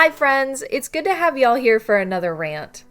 Hi friends, it's good to have y'all here for another rant.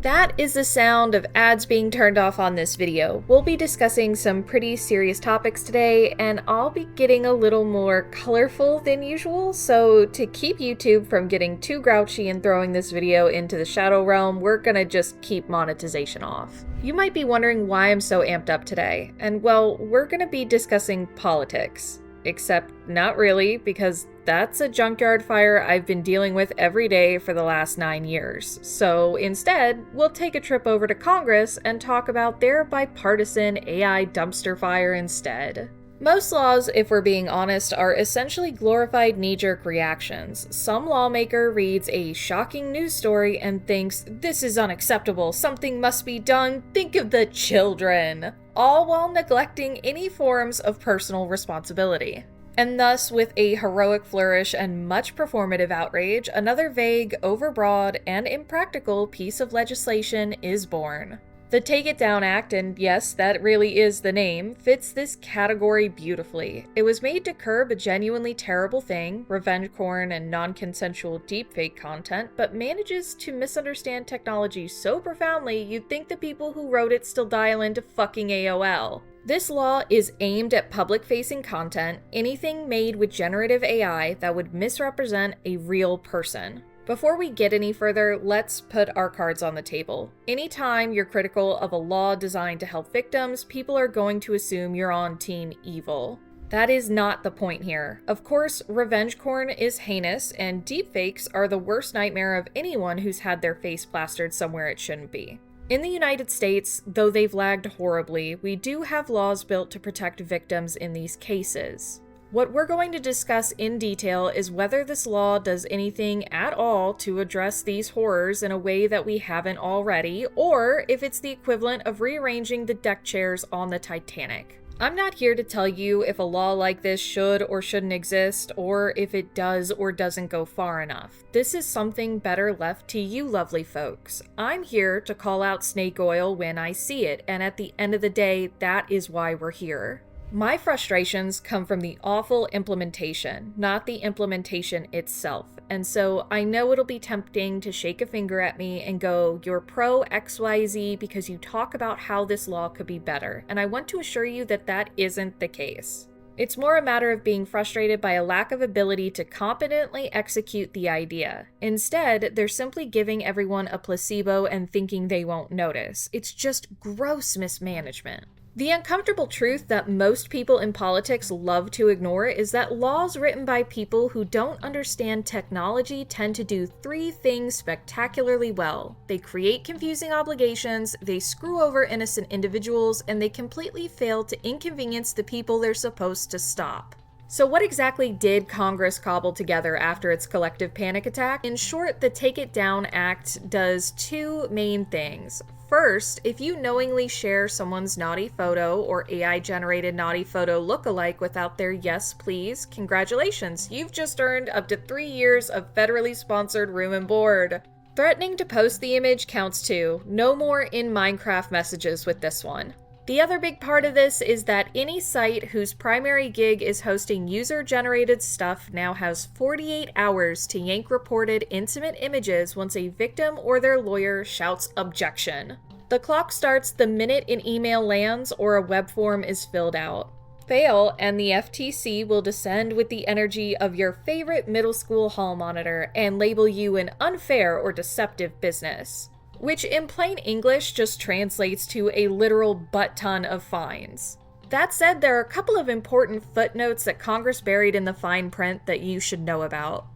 That is the sound of ads being turned off on this video. We'll be discussing some pretty serious topics today, and I'll be getting a little more colorful than usual, so to keep YouTube from getting too grouchy and throwing this video into the shadow realm, we're gonna just keep monetization off. You might be wondering why I'm so amped up today, and well, we're gonna be discussing politics. Except not really, because that's a junkyard fire I've been dealing with every day for the last 9 years. So instead, we'll take a trip over to Congress and talk about their bipartisan AI dumpster fire instead. Most laws, if we're being honest, are essentially glorified knee-jerk reactions. Some lawmaker reads a shocking news story and thinks, "This is unacceptable, something must be done, think of the children," all while neglecting any forms of personal responsibility. And thus, with a heroic flourish and much performative outrage, another vague, overbroad, and impractical piece of legislation is born. The Take It Down Act, and yes, that really is the name, fits this category beautifully. It was made to curb a genuinely terrible thing, revenge porn and non-consensual deepfake content, but manages to misunderstand technology so profoundly you'd think the people who wrote it still dial into fucking AOL. This law is aimed at public-facing content, anything made with generative AI that would misrepresent a real person. Before we get any further, let's put our cards on the table. Anytime you're critical of a law designed to help victims, people are going to assume you're on team evil. That is not the point here. Of course, revenge porn is heinous, and deepfakes are the worst nightmare of anyone who's had their face plastered somewhere it shouldn't be. In the United States, though they've lagged horribly, we do have laws built to protect victims in these cases. What we're going to discuss in detail is whether this law does anything at all to address these horrors in a way that we haven't already, or if it's the equivalent of rearranging the deck chairs on the Titanic. I'm not here to tell you if a law like this should or shouldn't exist, or if it does or doesn't go far enough. This is something better left to you lovely folks. I'm here to call out snake oil when I see it, and at the end of the day, that is why we're here. My frustrations come from the awful implementation, not the implementation itself. And so I know it'll be tempting to shake a finger at me and go, "You're pro XYZ because you talk about how this law could be better." And I want to assure you that that isn't the case. It's more a matter of being frustrated by a lack of ability to competently execute the idea. Instead, they're simply giving everyone a placebo and thinking they won't notice. It's just gross mismanagement. The uncomfortable truth that most people in politics love to ignore is that laws written by people who don't understand technology tend to do 3 things spectacularly well. They create confusing obligations, they screw over innocent individuals, and they completely fail to inconvenience the people they're supposed to stop. So what exactly did Congress cobble together after its collective panic attack? In short, the Take It Down Act does 2 main things. First, if you knowingly share someone's naughty photo or AI-generated naughty photo lookalike without their yes please, congratulations, you've just earned up to 3 years of federally sponsored room and board. Threatening to post the image counts too. No more in Minecraft messages with this one. The other big part of this is that any site whose primary gig is hosting user-generated stuff now has 48 hours to yank reported intimate images once a victim or their lawyer shouts objection. The clock starts the minute an email lands or a web form is filled out. Fail, and the FTC will descend with the energy of your favorite middle school hall monitor and label you an unfair or deceptive business. Which in plain English just translates to a literal butt-ton of fines. That said, there are a couple of important footnotes that Congress buried in the fine print that you should know about.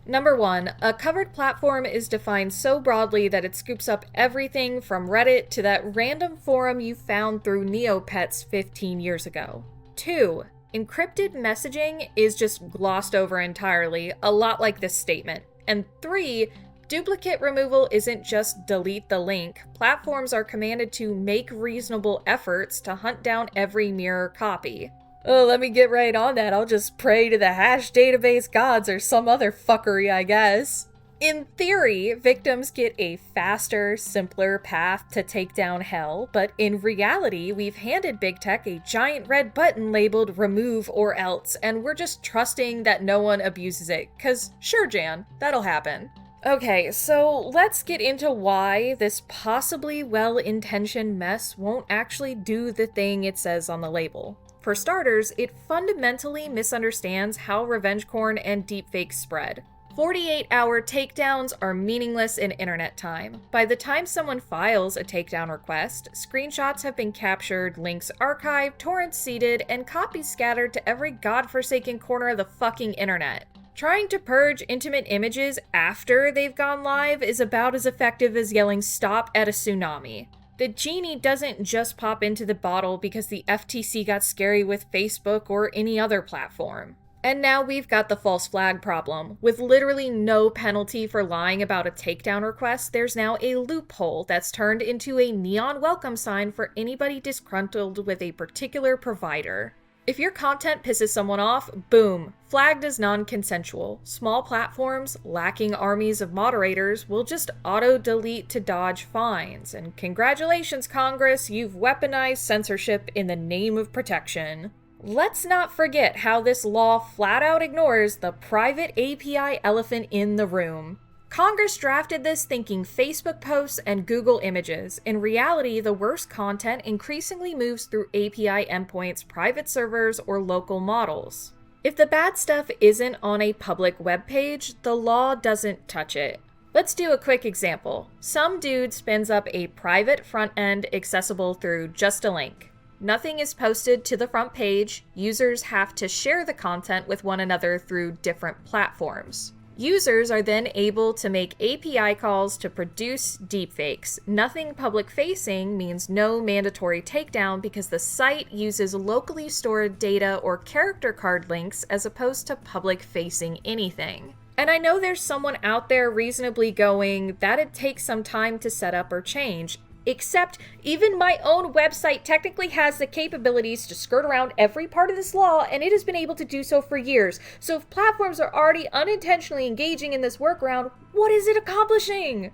Number 1, a covered platform is defined so broadly that it scoops up everything from Reddit to that random forum you found through Neopets 15 years ago. 2, encrypted messaging is just glossed over entirely, a lot like this statement. And 3, duplicate removal isn't just delete the link. Platforms are commanded to make reasonable efforts to hunt down every mirror copy. Oh, let me get right on that. I'll just pray to the hash database gods or some other fuckery, I guess. In theory, victims get a faster, simpler path to take down hell, but in reality, we've handed big tech a giant red button labeled remove or else, and we're just trusting that no one abuses it, 'cause sure, Jan, that'll happen. Okay, so let's get into why this possibly well-intentioned mess won't actually do the thing it says on the label. For starters, it fundamentally misunderstands how revenge porn and deepfakes spread. 48-hour takedowns are meaningless in internet time. By the time someone files a takedown request, screenshots have been captured, links archived, torrents seeded, and copies scattered to every godforsaken corner of the fucking internet. Trying to purge intimate images after they've gone live is about as effective as yelling stop at a tsunami. The genie doesn't just pop into the bottle because the FTC got scary with Facebook or any other platform. And now we've got the false flag problem. With literally no penalty for lying about a takedown request, there's now a loophole that's turned into a neon welcome sign for anybody disgruntled with a particular provider. If your content pisses someone off, boom, flagged as non-consensual. Small platforms, lacking armies of moderators, will just auto-delete to dodge fines. And congratulations, Congress, you've weaponized censorship in the name of protection. Let's not forget how this law flat out ignores the private API elephant in the room. Congress drafted this thinking Facebook posts and Google images. In reality, the worst content increasingly moves through API endpoints, private servers, or local models. If the bad stuff isn't on a public web page, the law doesn't touch it. Let's do a quick example. Some dude spins up a private front end accessible through just a link. Nothing is posted to the front page. Users have to share the content with one another through different platforms. Users are then able to make API calls to produce deepfakes. Nothing public-facing means no mandatory takedown because the site uses locally stored data or character card links as opposed to public-facing anything. And I know there's someone out there reasonably going, that'd take some time to set up or change. Except, even my own website technically has the capabilities to skirt around every part of this law, and it has been able to do so for years. So if platforms are already unintentionally engaging in this workaround, what is it accomplishing?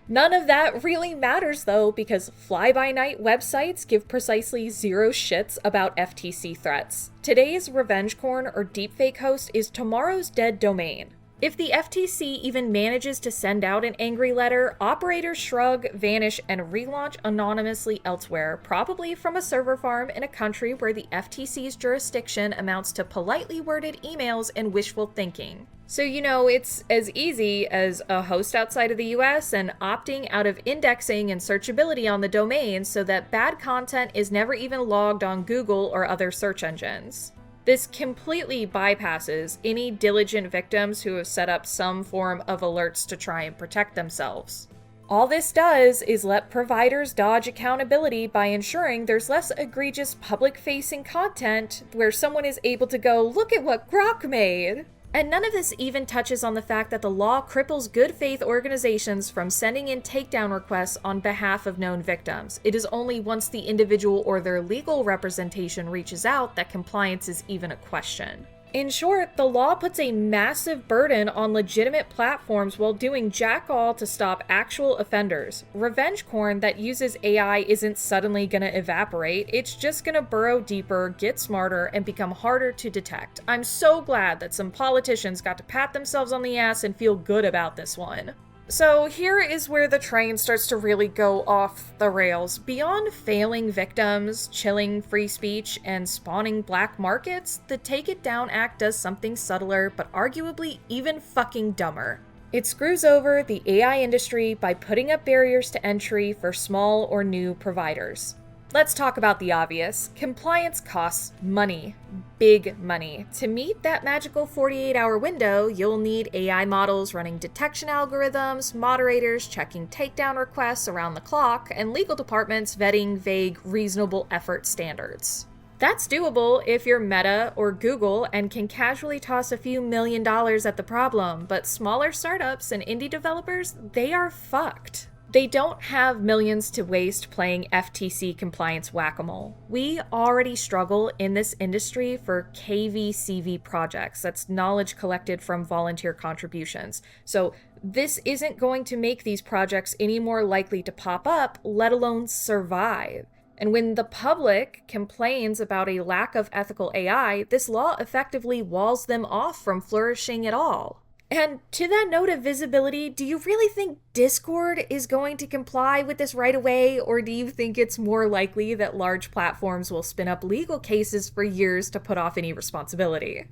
None of that really matters though, because fly-by-night websites give precisely zero shits about FTC threats. Today's revenge porn or deepfake host is tomorrow's dead domain. If the FTC even manages to send out an angry letter, operators shrug, vanish, and relaunch anonymously elsewhere, probably from a server farm in a country where the FTC's jurisdiction amounts to politely worded emails and wishful thinking. So, it's as easy as a host outside of the US and opting out of indexing and searchability on the domain so that bad content is never even logged on Google or other search engines. This completely bypasses any diligent victims who have set up some form of alerts to try and protect themselves. All this does is let providers dodge accountability by ensuring there's less egregious public-facing content where someone is able to go, look at what Grok made! And none of this even touches on the fact that the law cripples good faith organizations from sending in takedown requests on behalf of known victims. It is only once the individual or their legal representation reaches out that compliance is even a question. In short, the law puts a massive burden on legitimate platforms while doing jack all to stop actual offenders. Revenge porn that uses AI isn't suddenly gonna evaporate, it's just gonna burrow deeper, get smarter, and become harder to detect. I'm so glad that some politicians got to pat themselves on the ass and feel good about this one. So here is where the train starts to really go off the rails. Beyond failing victims, chilling free speech, and spawning black markets, the Take It Down Act does something subtler, but arguably even fucking dumber. It screws over the AI industry by putting up barriers to entry for small or new providers. Let's talk about the obvious. Compliance costs money. Big money. To meet that magical 48-hour window, you'll need AI models running detection algorithms, moderators checking takedown requests around the clock, and legal departments vetting vague, reasonable effort standards. That's doable if you're Meta or Google and can casually toss a few $1 million at the problem, but smaller startups and indie developers, they are fucked. They don't have millions to waste playing FTC compliance whack-a-mole. We already struggle in this industry for KVCV projects. That's knowledge collected from volunteer contributions. So this isn't going to make these projects any more likely to pop up, let alone survive. And when the public complains about a lack of ethical AI, this law effectively walls them off from flourishing at all. And to that note of visibility, do you really think Discord is going to comply with this right away, or do you think it's more likely that large platforms will spin up legal cases for years to put off any responsibility?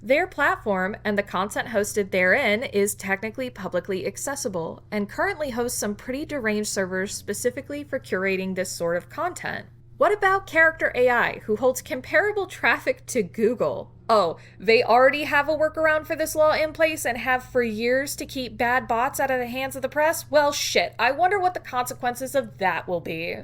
Their platform and the content hosted therein is technically publicly accessible, and currently hosts some pretty deranged servers specifically for curating this sort of content. What about Character AI, who holds comparable traffic to Google? Oh, they already have a workaround for this law in place and have for years to keep bad bots out of the hands of the press? Well, shit, I wonder what the consequences of that will be.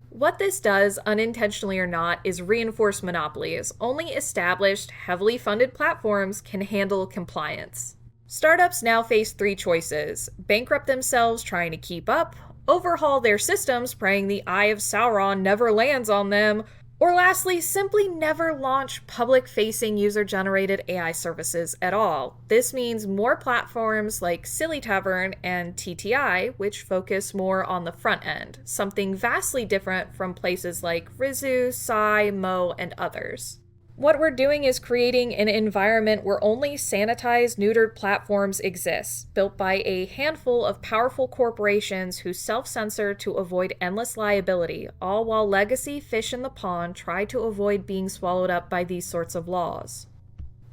What this does, unintentionally or not, is reinforce monopolies. Only established, heavily funded platforms can handle compliance. Startups now face three choices: bankrupt themselves trying to keep up, overhaul their systems praying the Eye of Sauron never lands on them, or lastly, simply never launch public-facing user-generated AI services at all. This means more platforms like Silly Tavern and TTI, which focus more on the front end, something vastly different from places like Rizu, Psy, Mo, and others. What we're doing is creating an environment where only sanitized, neutered platforms exist, built by a handful of powerful corporations who self-censor to avoid endless liability, all while legacy fish in the pond try to avoid being swallowed up by these sorts of laws.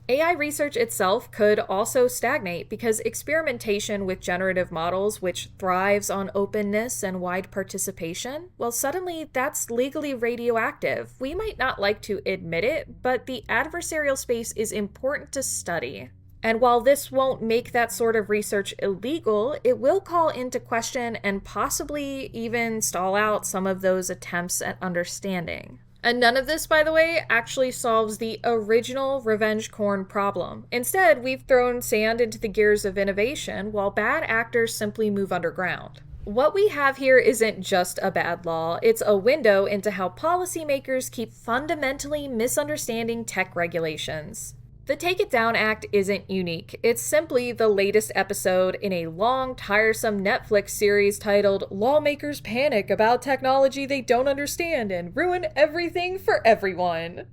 AI research itself could also stagnate because experimentation with generative models, which thrives on openness and wide participation, well, suddenly that's legally radioactive. We might not like to admit it, but the adversarial space is important to study. And while this won't make that sort of research illegal, it will call into question and possibly even stall out some of those attempts at understanding. And none of this, by the way, actually solves the original revenge corn problem. Instead, we've thrown sand into the gears of innovation while bad actors simply move underground. What we have here isn't just a bad law, it's a window into how policymakers keep fundamentally misunderstanding tech regulations. The Take It Down Act isn't unique. It's simply the latest episode in a long, tiresome Netflix series titled Lawmakers Panic About Technology They Don't Understand and Ruin Everything for Everyone.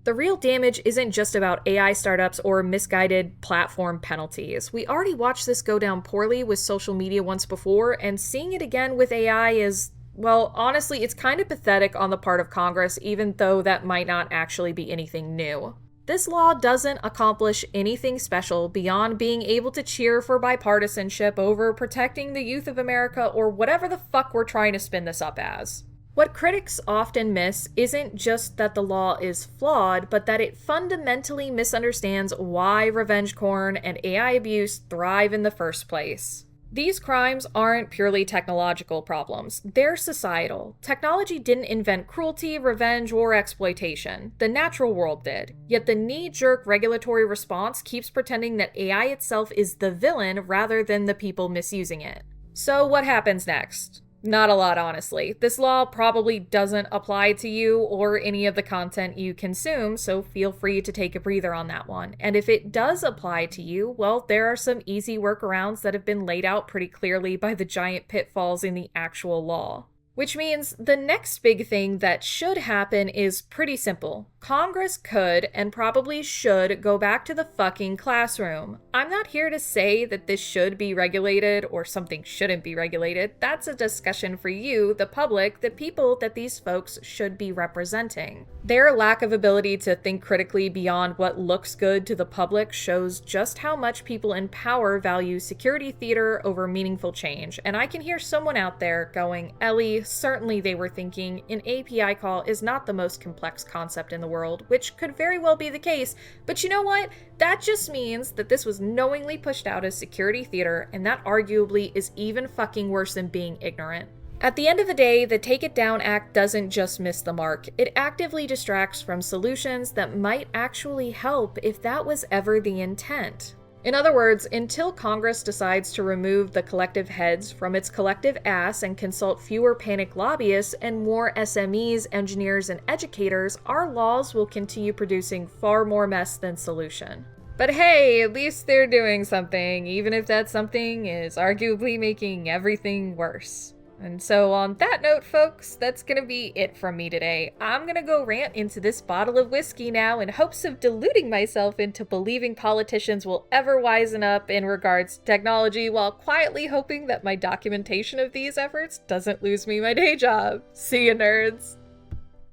The real damage isn't just about AI startups or misguided platform penalties. We already watched this go down poorly with social media once before, and seeing it again with AI is, well, honestly, it's kind of pathetic on the part of Congress, even though that might not actually be anything new. This law doesn't accomplish anything special beyond being able to cheer for bipartisanship over protecting the youth of America or whatever the fuck we're trying to spin this up as. What critics often miss isn't just that the law is flawed, but that it fundamentally misunderstands why revenge porn and AI abuse thrive in the first place. These crimes aren't purely technological problems, they're societal. Technology didn't invent cruelty, revenge, or exploitation. The natural world did. Yet the knee-jerk regulatory response keeps pretending that AI itself is the villain rather than the people misusing it. So what happens next? Not a lot, honestly. This law probably doesn't apply to you or any of the content you consume, so feel free to take a breather on that one. And if it does apply to you, well, there are some easy workarounds that have been laid out pretty clearly by the giant pitfalls in the actual law. Which means the next big thing that should happen is pretty simple. Congress could and probably should go back to the fucking classroom. I'm not here to say that this should be regulated or something shouldn't be regulated. That's a discussion for you, the public, the people that these folks should be representing. Their lack of ability to think critically beyond what looks good to the public shows just how much people in power value security theater over meaningful change. And I can hear someone out there going, Ellie, certainly they were thinking an API call is not the most complex concept in the world, which could very well be the case, but you know what? That just means that this was knowingly pushed out as security theater, and that arguably is even fucking worse than being ignorant. At the end of the day, the Take It Down Act doesn't just miss the mark, it actively distracts from solutions that might actually help if that was ever the intent. In other words, until Congress decides to remove the collective heads from its collective ass and consult fewer panic lobbyists and more SMEs, engineers, and educators, our laws will continue producing far more mess than solution. But hey, at least they're doing something, even if that something is arguably making everything worse. And so on that note, folks, that's gonna be it from me today. I'm gonna go rant into this bottle of whiskey now in hopes of deluding myself into believing politicians will ever wisen up in regards to technology, while quietly hoping that my documentation of these efforts doesn't lose me my day job. See ya, nerds!